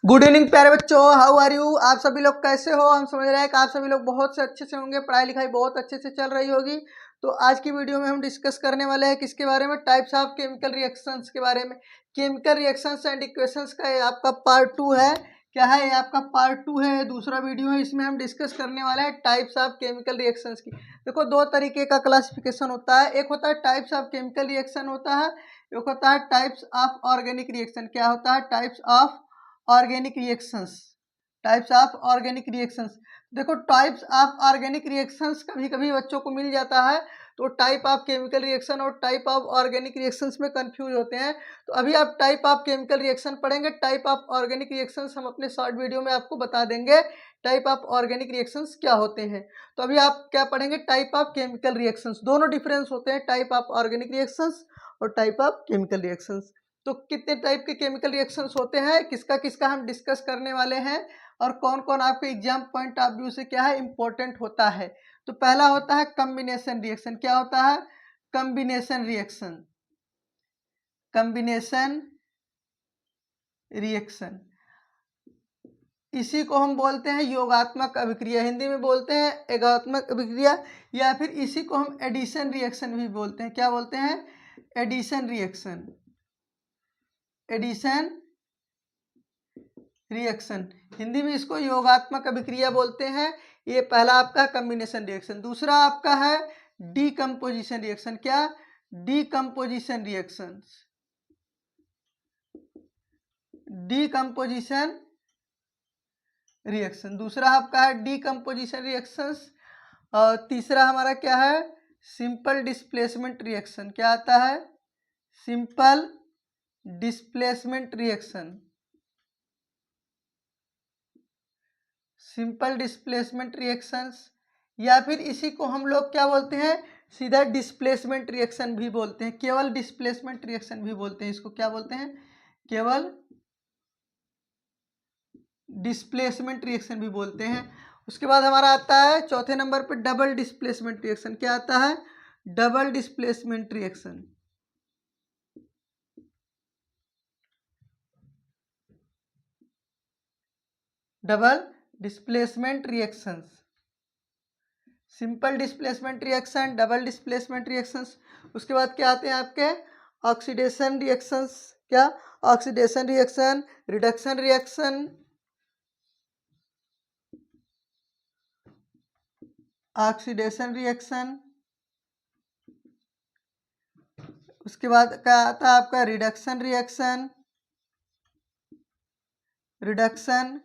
Good evening प्यारे बच्चों, how are you. आप सभी लोग कैसे हो। हम समझ रहे हैं कि आप सभी लोग बहुत से अच्छे से होंगे, पढ़ाई लिखाई बहुत अच्छे से चल रही होगी। तो आज की वीडियो में हम डिस्कस करने वाले हैं किसके बारे में, टाइप्स ऑफ केमिकल रिएक्शंस के बारे में। केमिकल रिएक्शंस एंड इक्वेशंस का ये आपका पार्ट 2 है। क्या है ये आपका पार्ट 2 है, दूसरा वीडियो है। इसमें हम डिस्कस करने वाले हैं टाइप्स ऑफ केमिकल रिएक्शंस की। देखो, दो तरीके का क्लासिफिकेशन होता है। एक होता है टाइप्स ऑफ केमिकल रिएक्शन होता है, एक होता है टाइप्स ऑफ ऑर्गेनिक रिएक्शन। क्या होता है? Types of organic reactions. Types of organic reactions. देखो, टाइप्स ऑफ ऑर्गेनिक रिएक्शंस कभी कभी बच्चों को मिल जाता है, तो टाइप ऑफ केमिकल रिएक्शन और टाइप ऑफ ऑर्गेनिक रिएक्शंस में कंफ्यूज होते हैं। तो अभी आप टाइप ऑफ केमिकल रिएक्शन पढ़ेंगे, टाइप ऑफ ऑर्गेनिक रिएक्शंस हम अपने शॉर्ट वीडियो में आपको बता देंगे टाइप ऑफ ऑर्गेनिक रिएक्शंस क्या होते हैं। तो अभी आप क्या पढ़ेंगे? Type of chemical reactions. दोनों डिफरेंस होते हैं, टाइप ऑफ ऑर्गेनिक रिएक्शंस और टाइप ऑफ केमिकल रिएक्शंस। तो कितने टाइप के केमिकल रिएक्शंस होते हैं, किसका किसका हम डिस्कस करने वाले हैं, और कौन कौन आपके एग्जाम पॉइंट ऑफ व्यू से क्या है इंपॉर्टेंट होता है। तो पहला होता है कॉम्बिनेशन रिएक्शन। क्या होता है? Combination reaction. कॉम्बिनेशन रिएक्शन, इसी को हम बोलते हैं योगात्मक अभिक्रिया, हिंदी में बोलते हैं एगात्मक अभिक्रिया, या फिर इसी को हम एडिशन रिएक्शन भी बोलते हैं। क्या बोलते हैं? Addition reaction. Addition reaction, Hindi में इसको योगात्मक अभिक्रिया बोलते हैं। ये पहला आपका कॉम्बिनेशन रिएक्शन। दूसरा आपका है डीकम्पोजिशन रिएक्शन। क्या? Decomposition reaction. डीकम्पोजिशन रिएक्शन दूसरा आपका है डीकम्पोजिशन रिएक्शंस। और तीसरा हमारा क्या है? Simple displacement reaction. क्या आता है? Simple displacement reaction. Simple displacement reactions, या फिर इसी को हम लोग क्या बोलते हैं? सीधा डिस्प्लेसमेंट रिएक्शन भी बोलते हैं, केवल डिस्प्लेसमेंट रिएक्शन भी बोलते हैं। इसको क्या बोलते हैं? केवल डिस्प्लेसमेंट रिएक्शन भी बोलते हैं। उसके बाद हमारा आता है चौथे नंबर पे डबल डिस्प्लेसमेंट रिएक्शन। क्या आता है? Double displacement reaction. Double displacement reactions, simple displacement reaction, double displacement reactions. उसके बाद क्या आते हैं आपके? Oxidation reactions. क्या? Oxidation reaction, reduction reaction, oxidation reaction. उसके बाद क्या आता है आपका? Reduction reaction, reduction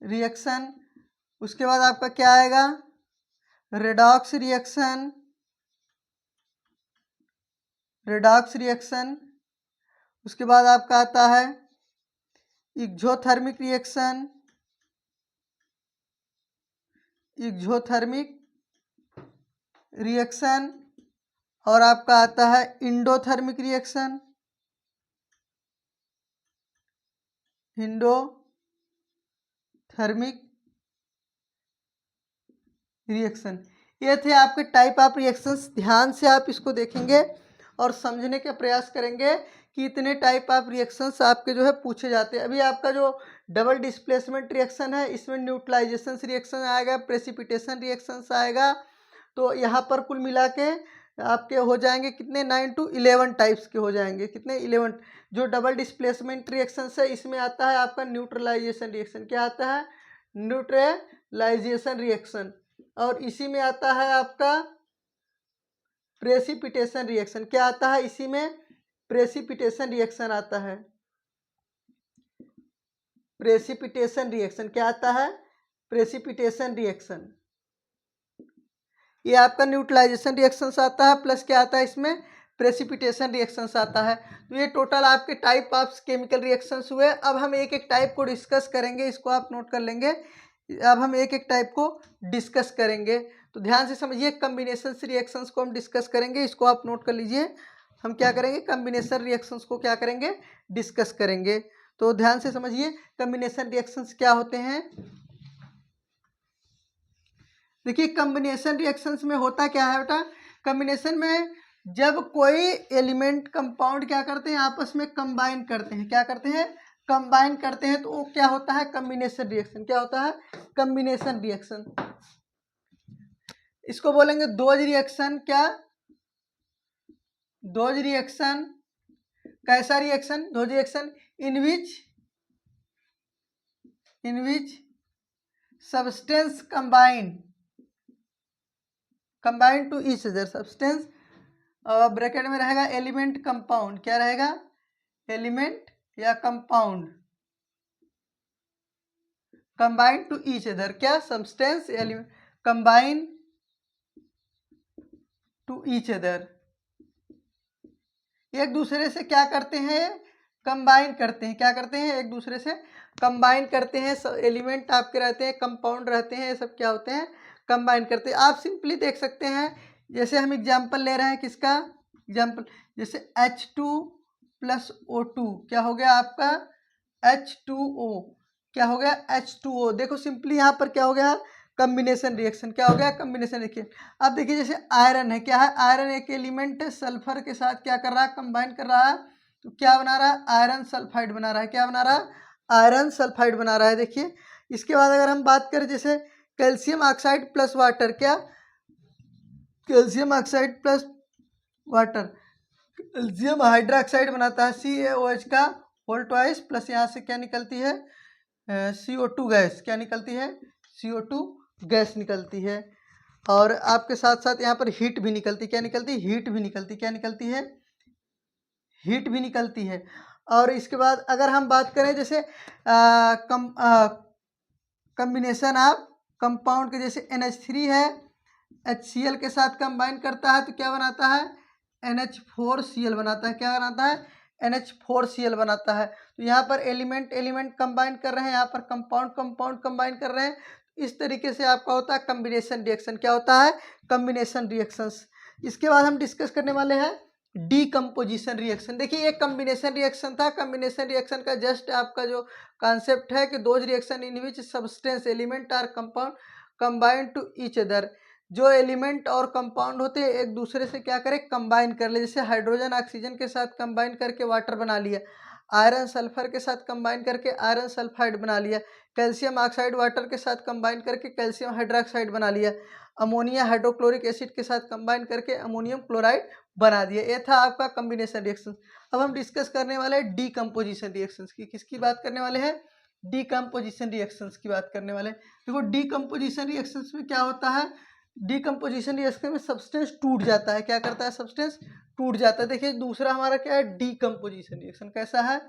reaction. उसके बाद आपका क्या आएगा? Redox reaction, redox reaction. उसके बाद आपका आता है एक्सोथर्मिक रिएक्शन, एक्सोथर्मिक रिएक्शन। और आपका आता है इंडोथर्मिक रिएक्शन, इंडोथर्मिक रिएक्शन। ये थे आपके टाइप ऑफ रिएक्शंस। ध्यान से आप इसको देखेंगे और समझने का प्रयास करेंगे कि इतने टाइप ऑफ रिएक्शंस आपके जो है पूछे जाते हैं। अभी आपका जो डबल डिस्प्लेसमेंट रिएक्शन है, इसमें न्यूट्रलाइजेशन रिएक्शन आएगा, प्रेसिपिटेशन रिएक्शंस आएगा। तो यहाँ पर कुल मिला के आपके हो जाएंगे कितने? 9 to 11 टाइप्स के हो जाएंगे। कितने? 11। जो डबल डिस्प्लेसमेंट रिएक्शंस है, इसमें आता है आपका न्यूट्रलाइजेशन रिएक्शन। क्या आता है? Neutralization reaction. और इसी में आता है आपका प्रेसिपिटेशन रिएक्शन। क्या आता है इसी में? प्रेसिपिटेशन रिएक्शन आता है। प्रेसिपिटेशन रिएक्शन क्या आता है? Precipitation reaction. ये आपका न्यूट्रलाइजेशन रिएक्शंस आता है, प्लस क्या आता है इसमें? प्रेसिपिटेशन रिएक्शंस आता है। तो ये टोटल आपके टाइप ऑफ केमिकल रिएक्शंस हुए। अब हम एक एक टाइप को डिस्कस करेंगे, इसको आप नोट कर लेंगे। अब हम एक एक टाइप को डिस्कस करेंगे, तो ध्यान से समझिए। कॉम्बिनेशन रिएक्शंस को हम डिस्कस करेंगे, इसको आप नोट कर लीजिए। हम क्या करेंगे? कॉम्बिनेशन रिएक्शंस को क्या करेंगे? डिस्कस करेंगे। तो ध्यान से समझिए कॉम्बिनेशन रिएक्शंस क्या होते हैं। देखिए, कॉम्बिनेशन रिएक्शंस में होता क्या है बेटा? कॉम्बिनेशन में जब कोई एलिमेंट कंपाउंड क्या करते हैं? आपस में कंबाइन करते हैं। क्या करते हैं? कंबाइन करते हैं तो वो क्या होता है, कम्बिनेशन रिएक्शन। क्या होता है, कम्बिनेशन रिएक्शन। इसको बोलेंगे डोज रिएक्शन। क्या, डोज रिएक्शन। कैसा reaction, those reaction in which substance combine to each other. Substance bracket में रहेगा एलिमेंट कंपाउंड। क्या रहेगा, एलिमेंट या compound combine to each other. क्या, substance element combine to each other, एक दूसरे से क्या करते हैं, कंबाइन करते हैं। क्या करते हैं, एक दूसरे से कंबाइन करते हैं। एलिमेंट आपके रहते हैं, कंपाउंड रहते हैं, ये सब क्या होते हैं, कंबाइन करते हैं। आप सिंपली देख सकते हैं, जैसे हम एग्जाम्पल ले रहे हैं किसका, एग्जाम्पल जैसे H2 + O2 क्या हो गया आपका, H2O। क्या हो गया, H2O। देखो सिंपली यहाँ पर क्या हो गया, कम्बिनेशन रिएक्शन। क्या हो गया, कम्बिनेशन रिएक्शन। अब देखिए जैसे आयरन है, क्या है, आयरन एक एलिमेंट है, सल्फर के साथ क्या कर रहा है, कंबाइन कर रहा है, तो क्या बना रहा है, आयरन सल्फाइड बना रहा है। क्या बना रहा है, आयरन सल्फाइड बना रहा है। देखिए इसके बाद अगर हम बात करें जैसे कैल्शियम ऑक्साइड प्लस वाटर। क्या, calcium oxide plus water, calcium hydroxide बनाता है CaOH का होल ट्वाइस, प्लस यहाँ से क्या निकलती है, CO2 गैस। क्या निकलती है, CO2 गैस निकलती है। और आपके साथ साथ यहाँ पर हीट भी निकलती। क्या निकलती है, हीट भी निकलती। क्या निकलती है, हीट भी निकलती है। और इसके बाद अगर हम बात करें जैसे कम्बिनेशन ऑफ कंपाउंड के, जैसे NH3 है, HCl के साथ कंबाइन करता है तो क्या बनाता है, NH4Cl बनाता है। क्या बनाता है, NH4Cl बनाता है। तो यहाँ पर एलिमेंट कंबाइन कर रहे हैं, यहाँ पर कंपाउंड कंबाइन कर रहे हैं। इस तरीके से आपका होता है कम्बिनेशन रिएक्शन। क्या होता है, कम्बिनेशन रिएक्शंस। इसके बाद हम डिस्कस करने वाले हैं डीकम्पोजिशन रिएक्शन। देखिए एक कम्बिनेशन रिएक्शन था, कम्बिनेशन रिएक्शन का जस्ट आपका जो कॉन्सेप्ट है कि those reaction in which substance element or compound combine to each other. जो एलिमेंट और कंपाउंड होते हैं एक दूसरे से क्या करें, कंबाइन कर ले। जैसे हाइड्रोजन ऑक्सीजन के साथ कंबाइन करके वाटर बना लिया, आयरन सल्फर के साथ कंबाइन करके आयरन सल्फाइड बना लिया, कैल्शियम ऑक्साइड वाटर के साथ कंबाइन करके कैल्शियम हाइड्रोक्साइड बना लिया, अमोनिया हाइड्रोक्लोरिक एसिड के साथ कंबाइन करके अमोनियम क्लोराइड बना दिया। ये था आपका कम्बिनेशन रिएक्शन। अब हम डिस्कस करने वाले हैं डीकम्पोजिशन रिएक्शंस की। किसकी बात करने वाले हैं, डीकम्पोजिशन रिएक्शंस की बात करने वाले हैं। देखो डीकम्पोजिशन रिएक्शंस में क्या होता है, डीकम्पोजिशन रिएक्शन में सब्सटेंस टूट जाता है। क्या करता है, सब्सटेंस टूट जाता है। देखिए दूसरा हमारा क्या है, डीकम्पोजिशन रिएक्शन। कैसा है,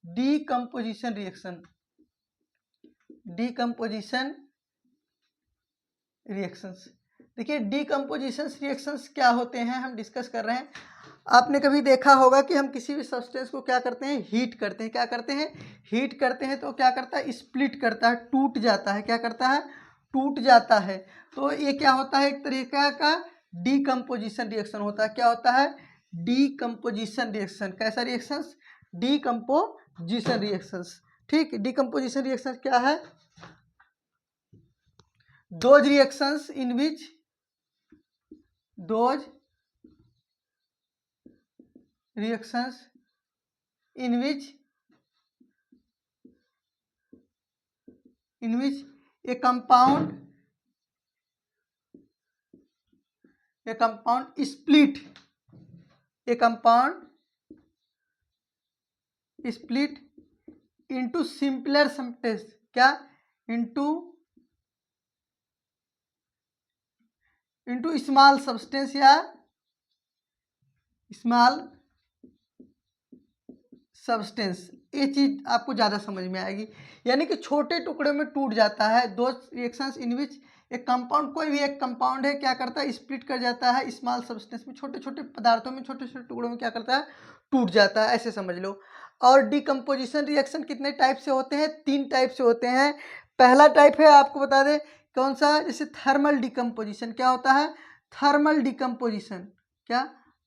डीकम्पोजिशन रिएक्शन, डीकम्पोजिशन रिएक्शंस। देखिए डीकम्पोजिशन रिएक्शंस क्या होते हैं, हम डिस्कस कर रहे हैं। आपने कभी देखा होगा कि हम किसी भी सब्सटेंस को क्या करते हैं, हीट करते हैं। क्या करते हैं, हीट करते हैं तो क्या करता है, स्प्लिट करता है, टूट जाता है। क्या करता है, टूट जाता है। तो ये क्या होता है, एक तरीका का डीकम्पोजिशन रिएक्शन होता है। क्या होता है, डीकम्पोजिशन रिएक्शन। कैसा रिएक्शंस, डीकम्पोजिशन रिएक्शंस। ठीक, डीकम्पोजिशन रिएक्शन क्या है, those reactions in which those reactions in which a compound split, a compound split into simpler substance। क्या, into स्मॉल सब्सटेंस या स्मॉल सब्सटेंस। ये चीज आपको ज़्यादा समझ में आएगी, यानी कि छोटे टुकड़े में टूट जाता है। दो रिएक्शंस इन विच एक कंपाउंड, कोई भी एक कंपाउंड है क्या करता है, स्प्लिट कर जाता है स्मॉल सब्सटेंस में, छोटे छोटे पदार्थों में, छोटे छोटे टुकड़ों में क्या करता है, टूट जाता है, ऐसे समझ लो। और डिकम्पोजिशन रिएक्शन कितने टाइप से होते हैं, 3 टाइप से होते हैं। पहला टाइप है, आपको बता दें कौन सा, जैसे थर्मल डिकम्पोजिशन। क्या होता है, थर्मल डिकम्पोजिशन। क्या,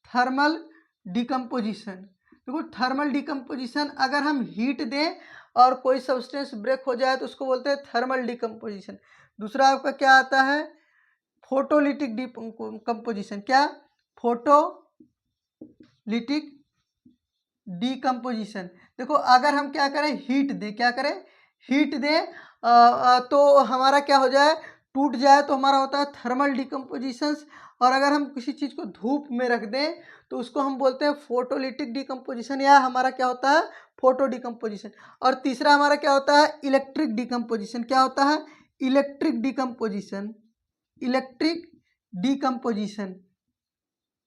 थर्मल डिकम्पोजिशन। देखो थर्मल डिकम्पोजिशन, अगर हम हीट दें और कोई सब्सटेंस ब्रेक हो जाए तो उसको बोलते हैं थर्मल डिकम्पोजिशन। दूसरा आपका क्या आता है, फोटोलिटिक डिकम्पोजिशन। क्या, फोटोलिटिक डिकम्पोजिशन। देखो अगर हम क्या करें, हीट दें, क्या करें, हीट दें, तो हमारा क्या हो जाए, टूट जाए, तो हमारा होता है थर्मल डिकम्पोजिशंस। और अगर हम किसी चीज़ को धूप में रख दें तो उसको हम बोलते हैं फोटोलिटिक डिकम्पोजिशन, या हमारा क्या होता है, फोटो डिकम्पोजिशन। और तीसरा हमारा क्या होता है, इलेक्ट्रिक डिकम्पोजिशन। क्या होता है, electric decomposition. Electric decomposition,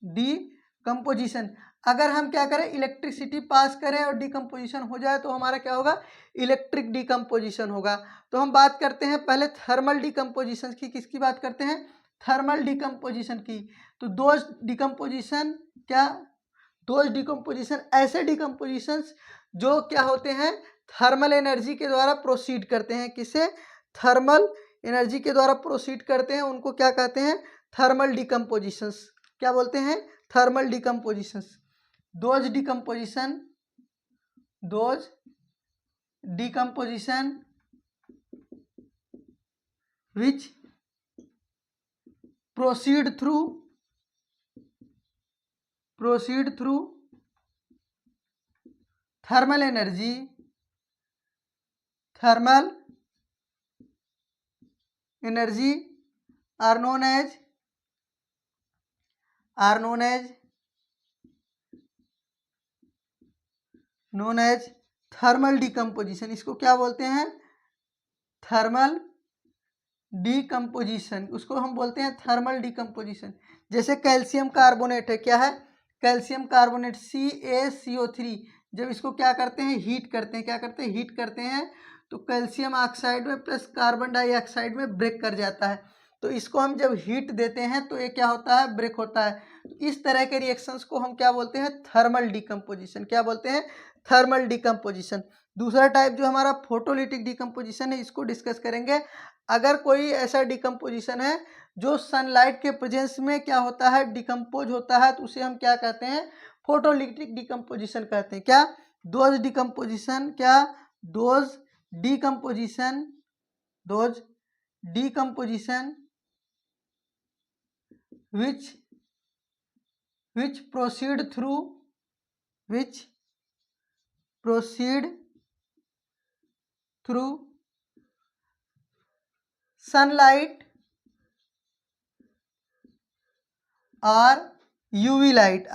decomposition. अगर हम क्या करें, इलेक्ट्रिसिटी पास करें और डिकम्पोजिशन हो जाए तो हमारा क्या होगा, इलेक्ट्रिक डिकम्पोजिशन होगा। तो हम बात करते हैं पहले थर्मल डिकम्पोजिशन की। किसकी बात करते हैं, थर्मल डिकम्पोजिशन की। तो दोज डिकम्पोजिशन, क्या, दोज डिकम्पोजिशन ऐसे डिकम्पोजिशंस जो क्या होते हैं, थर्मल एनर्जी के द्वारा प्रोसीड करते हैं। किसे, थर्मल एनर्जी के द्वारा प्रोसीड करते हैं, उनको क्या कहते हैं, थर्मल डिकम्पोजिशंस। क्या बोलते हैं, thermal decompositions. Those decomposition, those decomposition which proceed through thermal energy are known as thermal decomposition. इसको क्या बोलते हैं, थर्मल डिकम्पोजिशन, उसको हम बोलते हैं थर्मल डिकम्पोजिशन। जैसे कैल्शियम कार्बोनेट है, क्या है, कैल्शियम कार्बोनेट CaCO3, जब इसको क्या करते हैं, हीट करते हैं, क्या करते हैं, हीट करते हैं, तो कैल्शियम ऑक्साइड में प्लस कार्बन डाइऑक्साइड में ब्रेक कर जाता है। तो इसको हम जब हीट देते हैं तो ये क्या होता है, ब्रेक होता है। तो इस तरह के रिएक्शंस को हम क्या बोलते हैं, थर्मल डिकम्पोजिशन। क्या बोलते हैं, थर्मल डिकम्पोजिशन। दूसरा टाइप जो हमारा फोटोलिटिक डिकम्पोजिशन है, इसको डिस्कस करेंगे। अगर कोई ऐसा डिकम्पोजिशन है जो सनलाइट के प्रेजेंस में क्या होता है, डिकम्पोज होता है, तो उसे हम क्या कहते हैं, फोटोलिटिक डिकम्पोजिशन कहते हैं। क्या, दोज डिकम्पोजिशन, क्या, those decomposition, those decomposition which proceed through sunlight or UV light,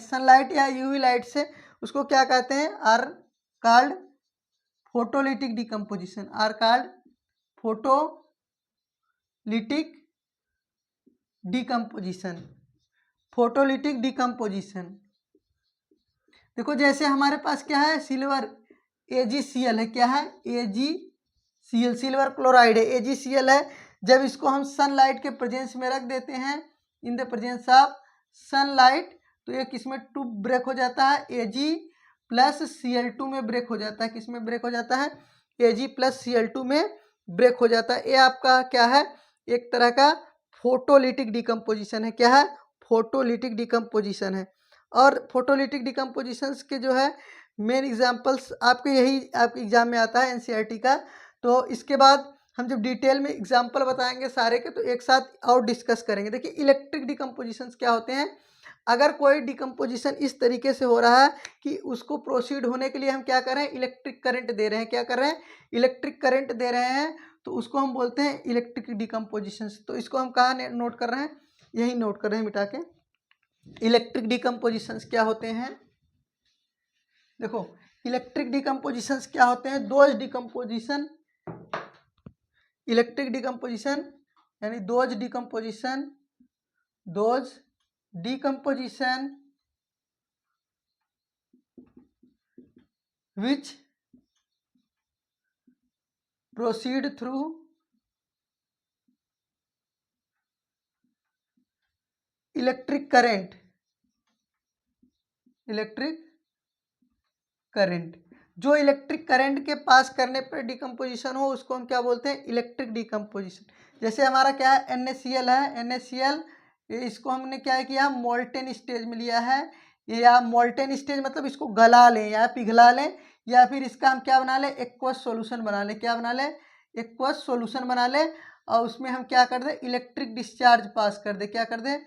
sunlight या यूवी लाइट से, उसको क्या कहते हैं, are called photolytic decomposition, are called photolytic decomposition, photolytic decomposition. देखो जैसे हमारे पास क्या है, सिल्वर AgCl है, क्या है, AgCl, सिल्वर क्लोराइड है, AgCl है। जब इसको हम सनलाइट के प्रेजेंस में रख देते हैं, in the presence of sunlight, तो ये किसमें टू ब्रेक हो जाता है, Ag प्लस Cl2 में ब्रेक हो जाता है। किसमें ब्रेक हो जाता है, Ag प्लस Cl2 में ब्रेक हो जाता है। ये आपका क्या है, एक तरह का फोटोलिटिक डिकम्पोजिशन है। क्या है, फोटोलिटिक डिकम्पोजिशन है। और फोटोलिटिक डिकम्पोजिशंस के जो है मेन एग्जांपल्स आपके यही आपके एग्जाम में आता है एनसीईआरटी का। तो इसके बाद हम जब डिटेल में एग्जांपल बताएंगे सारे के, तो एक साथ और डिस्कस करेंगे। देखिए इलेक्ट्रिक डिकम्पोजिशंस क्या होते हैं, अगर कोई डिकम्पोजिशन इस तरीके से हो रहा है कि उसको प्रोसीड होने के लिए हम क्या कर रहे हैं, इलेक्ट्रिक करंट दे रहे हैं। क्या कर रहे हैं, इलेक्ट्रिक करंट दे रहे हैं, तो उसको हम बोलते हैं इलेक्ट्रिक डिकम्पोजिशंस। तो इसको हम कहाँ नोट कर रहे हैं, यही नोट कर रहे हैं मिटा के। इलेक्ट्रिक डिकम्पोजिशंस क्या होते हैं, देखो इलेक्ट्रिक डिकम्पोजिशंस क्या होते हैं, दोज डिकम्पोजिशन, इलेक्ट्रिक डिकम्पोजिशन यानी those decomposition, those decomposition which proceed through electric current, electric current, जो इलेक्ट्रिक करंट के पास करने पर डिकम्पोजिशन हो उसको हम क्या बोलते हैं, इलेक्ट्रिक डिकम्पोजिशन। जैसे हमारा क्या है, NaCl है, NaCl इसको हमने क्या किया, मोल्टेन स्टेज में लिया है। या मोल्टेन स्टेज मतलब इसको गला लें या पिघला लें, या फिर इसका हम क्या बना लें, एक्वस सॉल्यूशन बना लें। क्या बना लें, एक्वस सॉल्यूशन बना लें, और उसमें हम क्या कर दें, इलेक्ट्रिक डिस्चार्ज पास कर दें। क्या कर दें,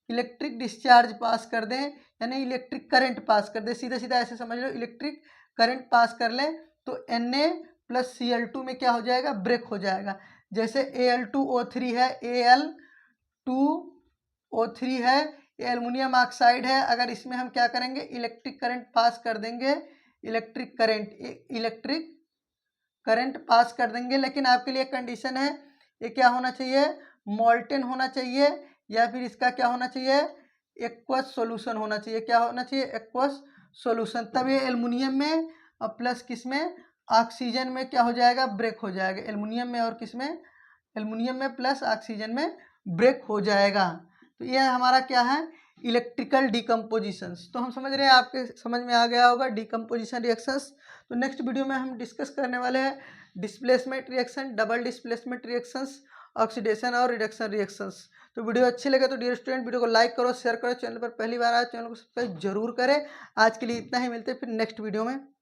इलेक्ट्रिक डिस्चार्ज पास कर दें, यानी इलेक्ट्रिक करंट पास कर दें, सीधा सीधा ऐसे समझ लो इलेक्ट्रिक करंट पास कर लें, तो Na प्लस Cl2 में क्या हो जाएगा, ब्रेक हो जाएगा। जैसे Al2O3 है, Al2O3 है, ये एल्युमिनियम ऑक्साइड है, अगर इसमें हम क्या करेंगे, इलेक्ट्रिक करंट पास कर देंगे, इलेक्ट्रिक करंट पास कर देंगे, लेकिन आपके लिए कंडीशन है, ये क्या होना चाहिए, मॉल्टेन होना चाहिए, या फिर इसका क्या होना चाहिए, एक्वस सॉल्यूशन होना चाहिए। क्या होना चाहिए, एक्वस सॉल्यूशन। तब ये एल्युमिनियम में और प्लस किस में, ऑक्सीजन में क्या हो जाएगा, ब्रेक हो जाएगा। एल्युमिनियम में और किस में, एल्युमिनियम में प्लस ऑक्सीजन में ब्रेक हो जाएगा। तो ये हमारा क्या है, इलेक्ट्रिकल डिकम्पोजिशंस। तो हम समझ रहे हैं, आपके समझ में आ गया होगा डिकम्पोजिशन रिएक्शंस। तो नेक्स्ट वीडियो में हम डिस्कस करने वाले हैं displacement reaction, double displacement reactions, oxidation और रिडक्शन रिएक्शंस। तो वीडियो अच्छी लगे तो डियर स्टूडेंट वीडियो को लाइक करो, शेयर करो, चैनल पर पहली बार आए चैनल को सब्सक्राइब जरूर करें। आज के लिए इतना ही, मिलते हैं फिर नेक्स्ट वीडियो में।